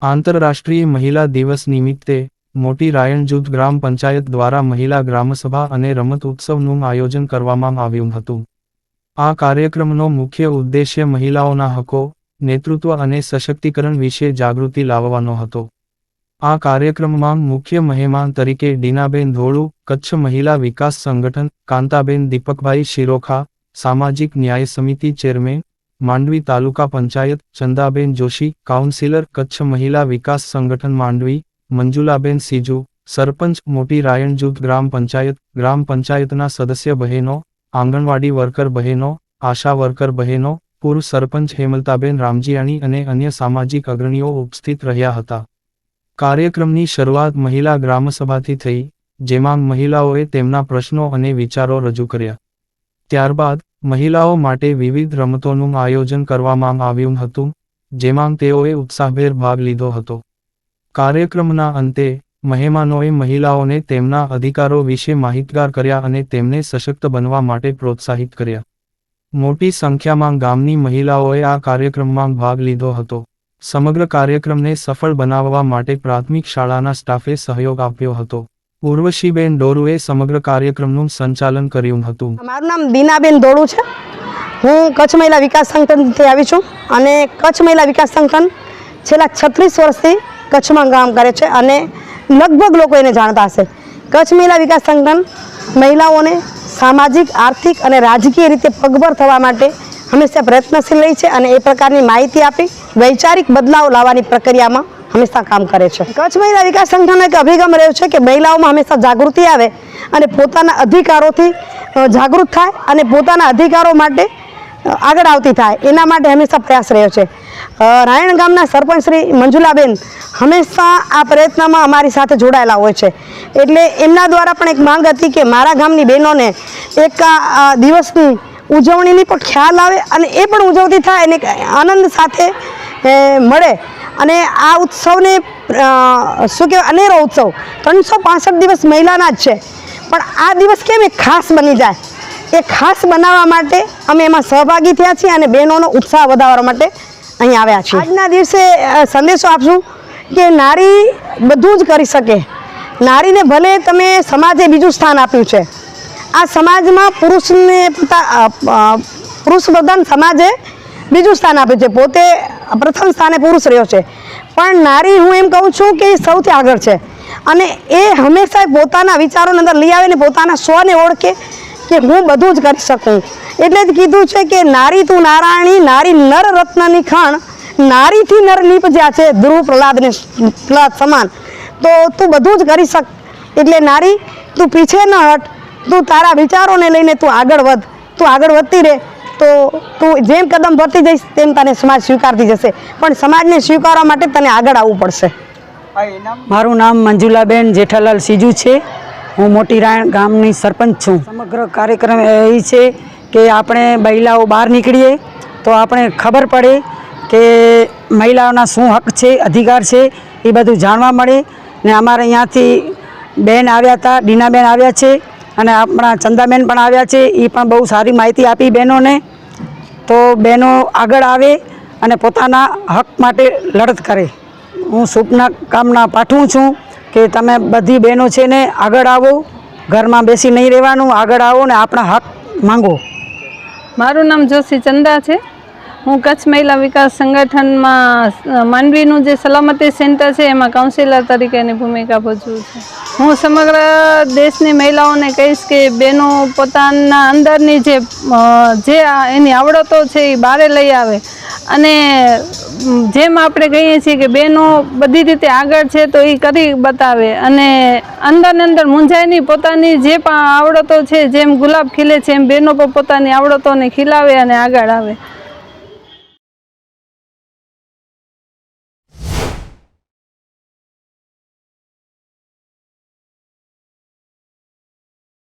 આંતરરાષ્ટ્રીય મહિલા દિવસ નિમિત્તે મોટી રાયણ જૂથ ગ્રામ પંચાયત દ્વારા મહિલા ગ્રામસભા અને રમત ઉત્સવનું આયોજન કરવામાં આવ્યું હતું. આ કાર્યક્રમનો મુખ્ય ઉદ્દેશ્ય મહિલાઓના હકો, નેતૃત્વ અને સશક્તિકરણ વિશે જાગૃતિ લાવવાનો હતો. આ કાર્યક્રમમાં મુખ્ય મહેમાન તરીકે ડીનાબેન ધોળુ, કચ્છ મહિલા વિકાસ સંગઠન, કાંતાબેન દીપકભાઈ શિરોખા, સામાજિક ન્યાય સમિતિ ચેરમેન, માંડવી તાલુકા પંચાયત, ચંદાબેન જોશી, કાઉન્સિલર, કચ્છ મહિલા વિકાસ સંગઠન માંડવી, મંજુલાબેન સીજુ, સરપંચ, મોટી રાયણ જૂથ ગ્રામ પંચાયતના સદસ્ય બહેનો, આંગણવાડી વર્કર બહેનો, આશા વર્કર બહેનો, પૂર્વ સરપંચ હેમલતાબેન રામજીયાણી અને અન્ય સામાજિક અગ્રણીઓ ઉપસ્થિત રહ્યા હતા. કાર્યક્રમની શરૂઆત મહિલા ગ્રામસભાથી થઈ, જેમાં મહિલાઓએ તેમના પ્રશ્નો અને વિચારો રજૂ કર્યા. ત્યારબાદ મહિલાઓ માટે વિવિધ રમતોનું આયોજન કરવામાં આવ્યું હતું, જેમાં તેઓએ ઉત્સાહભેર ભાગ લીધો હતો. કાર્યક્રમના અંતે મહેમાનોએ મહિલાઓને તેમના અધિકારો વિશે માહિતગાર કર્યા અને તેમને સશક્ત બનવા માટે પ્રોત્સાહિત કર્યા. મોટી સંખ્યામાં ગામની મહિલાઓએ આ કાર્યક્રમમાં ભાગ લીધો હતો. સમગ્ર કાર્યક્રમને સફળ બનાવવા માટે પ્રાથમિક શાળાના સ્ટાફે સહયોગ આપ્યો હતો. ઉર્વશીબેન ડોરુએ સમગ્ર કાર્યક્રમનું સંચાલન કર્યું હતું. મારું નામ દીનાબેન ધોળુ છે. હું કચ્છ મહિલા વિકાસ સંગઠનથી આવી છું અને કચ્છ મહિલા વિકાસ સંગઠન છેલ્લા 36 વર્ષથી કચ્છમાં કામ કરે છે અને લગભગ લોકો એને જાણતા હશે. કચ્છ મહિલા વિકાસ સંગઠન મહિલાઓને સામાજિક, આર્થિક અને રાજકીય રીતે પગભર થવા માટે હંમેશા પ્રયત્નશીલ રહી છે અને એ પ્રકારની માહિતી આપી વૈચારિક બદલાવ લાવવાની પ્રક્રિયામાં હંમેશા કામ કરે છે. કચ્છ મહિલા વિકાસ સંગઠનનો એક અભિગમ રહ્યો છે કે મહિલાઓમાં હંમેશા જાગૃતિ આવે અને પોતાના અધિકારોથી જાગૃત થાય અને પોતાના અધિકારો માટે આગળ આવતી થાય, એના માટે હંમેશા પ્રયાસ રહ્યો છે. રાયણ ગામના સરપંચ શ્રી મંજુલાબેન હંમેશા આ પ્રયત્નમાં અમારી સાથે જોડાયેલા હોય છે. એટલે એમના દ્વારા પણ એક માંગ હતી કે મારા ગામની બહેનોને એક દિવસની ઉજવણીની પણ ખ્યાલ આવે અને એ પણ ઉજવતી થાય અને આનંદ સાથે મળે. અને આ ઉત્સવને શું કહેવાય, અનેરો ઉત્સવ 365 દિવસ મહિલાના જ છે, પણ આ દિવસ કેમ એક ખાસ બની જાય, એ ખાસ બનાવવા માટે અમે એમાં સહભાગી થયા છીએ અને બહેનોનો ઉત્સાહ વધારવા માટે અહીં આવ્યા છીએ. આજના દિવસે સંદેશો આપશું કે નારી બધું જ કરી શકે. નારીને ભલે તમે સમાજે બીજું સ્થાન આપ્યું છે, આ સમાજમાં પુરુષ પ્રધાન સમાજે બીજું સ્થાન આપ્યું છે, પોતે પ્રથમ સ્થાને પુરુષ રહ્યો છે, પણ નારી હું એમ કહું છું કે એ સૌથી આગળ છે અને એ હંમેશા પોતાના વિચારોને અંદર લઈ આવે ને પોતાના સ્વને ઓળખે કે હું બધું જ કરી શકું. એટલે જ કીધું છે કે નારી તું નારાયણી, નારી નર રત્નની ખાણ, નારીથી નર નીપજ્યા છે ધ્રુવ પ્રહલાદને સમાન. તો તું બધું જ કરી શક. એટલે નારી તું પીછે ન હટ, તું તારા વિચારોને લઈને તું આગળ વધ. તું આગળ વધતી રહે તો તું જેમ કદમ ભરતી જઈશ તેમ તને સમાજ સ્વીકારતી જશે, પણ સમાજને સ્વીકારવા માટે તને આગળ આવવું પડશે. મારું નામ મંજુલાબેન જેઠાલાલ સીજુ છે. હું મોટી રાયણ ગામની સરપંચ છું. સમગ્ર કાર્યક્રમ એ છે કે આપણે મહિલાઓ બહાર નીકળીએ તો આપણે ખબર પડે કે મહિલાઓના શું હક છે, અધિકાર છે, એ બધું જાણવા મળે. ને અમારે અહીંયાથી બેન આવ્યા હતા, ડીનાબેન આવ્યા છે અને આપણા ચંદાબેન પણ આવ્યા છે. એ પણ બહુ સારી માહિતી આપી બહેનોને. તો બહેનો આગળ આવે અને પોતાના હક માટે લડત કરે. હું શુભના કામના પાઠવું છું કે તમે બધી બહેનો છે ને આગળ આવો, ઘરમાં બેસી નહીં રહેવાનું, આગળ આવો ને આપણા હક માંગો. મારું નામ જોશી ચંદા છે. હું કચ્છ મહિલા વિકાસ સંગઠનમાં માંડવીનું જે સલામતી સેન્ટર છે એમાં કાઉન્સિલર તરીકેની ભૂમિકા ભજવું છું. હું સમગ્ર દેશની મહિલાઓને કહીશ કે બહેનો પોતાના અંદરની જે એની આવડતો છે એ બહાર લઈ આવે અને જેમ આપણે કહીએ છીએ કે બહેનો બધી રીતે આગળ છે તો એ કરી બતાવે અને અંદર મૂંઝાય નહીં, પોતાની જે પણ આવડતો છે જેમ ગુલાબ ખીલે છે એમ બહેનો પણ પોતાની આવડતોને ખીલાવે અને આગળ આવે.